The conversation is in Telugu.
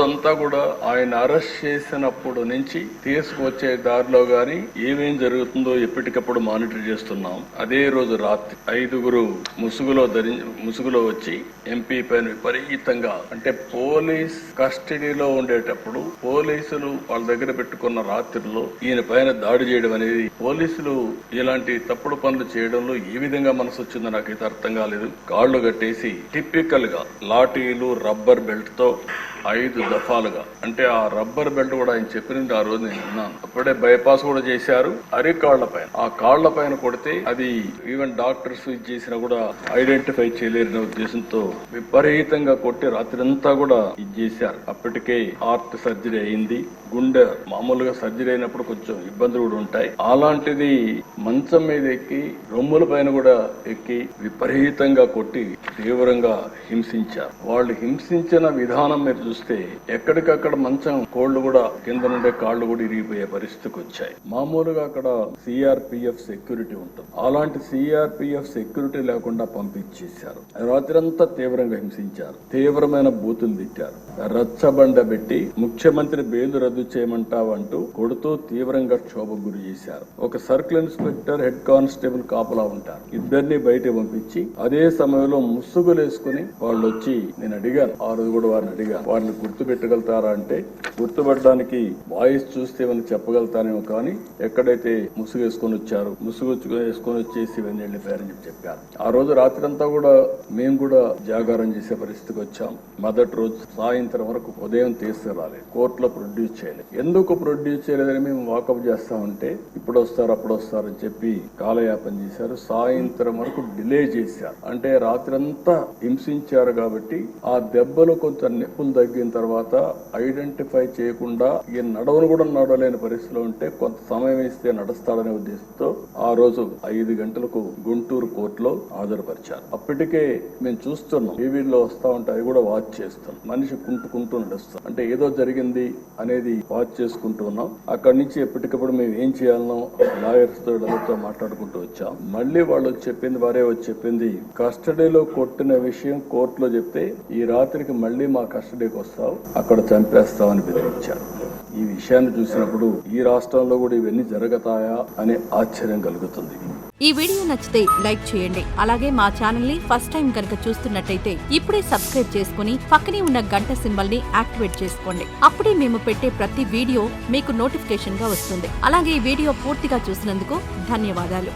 అంతా కూడా ఆయన అరెస్ట్ చేసినప్పుడు నుంచి తీసుకువచ్చే దారిలో గాని ఏమేం జరుగుతుందో ఎప్పటికప్పుడు మానిటర్ చేస్తున్నాం. అదే రోజు రాత్రి 5 ముసుగులో వచ్చి ఎంపీ పైన విపరీతంగా, అంటే పోలీస్ కస్టడీలో ఉండేటప్పుడు పోలీసులు వాళ్ళ దగ్గర పెట్టుకున్న రాత్రిలో ఈయన పైన దాడి చేయడం అనేది, పోలీసులు ఇలాంటి తప్పుడు పనులు చేయడంలో ఏ విధంగా మనసు వచ్చిందో నాకైతే అర్థం కాలేదు. కాళ్లు కట్టేసి టిపికల్ గా లాఠీలు, రబ్బర్ బెల్ట్ తో 5 దఫాలుగా, అంటే ఆ రబ్బర్ బెల్ట్ కూడా ఆయన చెప్పినట్టు ఆ రోజు నేను విన్నాను. అప్పుడే బైపాస్ కూడా చేశారు. అరికాళ్ల పైన, ఆ కాళ్ల పైన కొడితే అది ఈవెన్ డాక్టర్స్ ఇది చేసినా కూడా ఐడెంటిఫై చేయలేరనే ఉద్దేశంతో విపరీతంగా కొట్టి రాత్రంతా కూడా ఇది చేశారు. అప్పటికే హార్ట్ సర్జరీ అయింది. గుండె మామూలుగా సర్జరీ అయినప్పుడు కొంచెం ఇబ్బందులు కూడా ఉంటాయి. అలాంటిది మంచం మీద ఎక్కి రొమ్ముల పైన కూడా ఎక్కి విపరీతంగా కొట్టి తీవ్రంగా హింసించారు. వాళ్ళు హింసించిన విధానం మీరు చూస్తే ఎక్కడికక్కడ మంచం కోళ్లు కూడా కింద నుండే కాళ్లు కూడా ఇరిగిపోయే పరిస్థితికి వచ్చాయి. మామూలుగా అక్కడ సిఆర్పిఎఫ్ సెక్యూరిటీ ఉంటుంది. అలాంటి సిఆర్పిఎఫ్ సెక్యూరిటీ లేకుండా పంపించేశారు. రాత్రంతా తీవ్రంగా హింసించారు. తీవ్రమైన బూతులు తిట్టారు. రచ్చబండ పెట్టి ముఖ్యమంత్రి బెయిల్ రద్దు చేయమంటావంటూ కొడుతూ తీవ్రంగా క్షోభకు గురి చేశారు. ఒక సర్కిల్ ఇన్స్పెక్టర్, హెడ్ కానిస్టేబుల్ కాపలా ఉంటారు. ఇద్దరిని బయట పంపించి అదే సమయంలో ముసుగులు వేసుకుని వాళ్ళు వచ్చి, నేను అడిగాను ఆ రోజు కూడా వారిని అడిగాను, వాళ్ళని గుర్తు పెట్టగలుగుతారా అంటే, గుర్తుపట్టడానికి వాయిస్ చూస్తే ఏమైనా చెప్పగలుగుతానేమో కానీ ఎక్కడైతే ముసుగు వేసుకొని వచ్చారు, ముసుగు వేసుకొని వచ్చేసి ఇవన్నీ వెళ్ళిపోయారని చెప్పారు. ఆ రోజు రాత్రి అంతా కూడా మేము కూడా జాగారం చేసే పరిస్థితికి వచ్చాం. మొదటి రోజు సాయంత్రం వరకు ఉదయం తీసుకురాలేదు, కోర్టులో ప్రొడ్యూస్ చేయలేదు. ఎందుకు ప్రొడ్యూస్ చేయలేదని మేము వాకప్ చేస్తా ఉంటే ఇప్పుడు వస్తారు అప్పుడు వస్తారని చెప్పి కాలయాపన చేశారు. సాయంత్రం వరకు డిలే చేశారు. అంటే రాత్రంతా హింసించారు కాబట్టి ఆ దెబ్బలు కొంత నొప్పులు తగ్గిన తర్వాత ఐడెంటిఫై చేయకుండా ఈయన నడవను కూడా నడవలేని పరిస్థితిలో ఉంటే కొంత సమయం ఇస్తే నడుస్తాడనే ఉద్దేశంతో ఆ రోజు 5 గంటలకు గుంటూరు కోర్టులో హాజరుపరిచారు. అప్పటికే మేము చూస్తున్నాం, టీవీలో వస్తా ఉంటే అవి కూడా వాచ్ చేస్తాం. మనిషి కుంటూ నడుస్తాం, అంటే ఏదో జరిగింది అనేది వాచ్ చేసుకుంటూ ఉన్నాం. అక్కడి నుంచి ఎప్పటికప్పుడు మేము ఏం చేయాలనో లాయర్స్ తో మాట్లాడుకుంటూ వచ్చాం. మళ్ళీ వాళ్ళు చెప్పింది, వారే వచ్చి చెప్పింది, కస్టడీలో కొట్టిన విషయం కోర్టులో చెప్తే ఈ రాత్రికి మళ్ళీ మా కస్టడీకి వస్తావు, అక్కడ చంపేస్తామని బెదిరించారు. ఈ విషయాన్ని చూసినప్పుడు ఈ రాష్ట్రంలో కూడా ఇవన్నీ జరుగుతాయా అనే ఆశ్చర్యం కలుగుతుంది. ఈ వీడియో నచ్చితే లైక్ చేయండి. అలాగే మా ఛానల్ ని ఫస్ట్ టైం కనుక చూస్తున్నట్టయితే ఇప్పుడే సబ్స్క్రైబ్ చేసుకుని పక్కనే ఉన్న గంట సింబల్ ని యాక్టివేట్ చేసుకోండి. అప్పుడే మేము పెట్టే ప్రతి వీడియో మీకు నోటిఫికేషన్ గా వస్తుంది. అలాగే ఈ వీడియో పూర్తిగా చూసినందుకు ధన్యవాదాలు.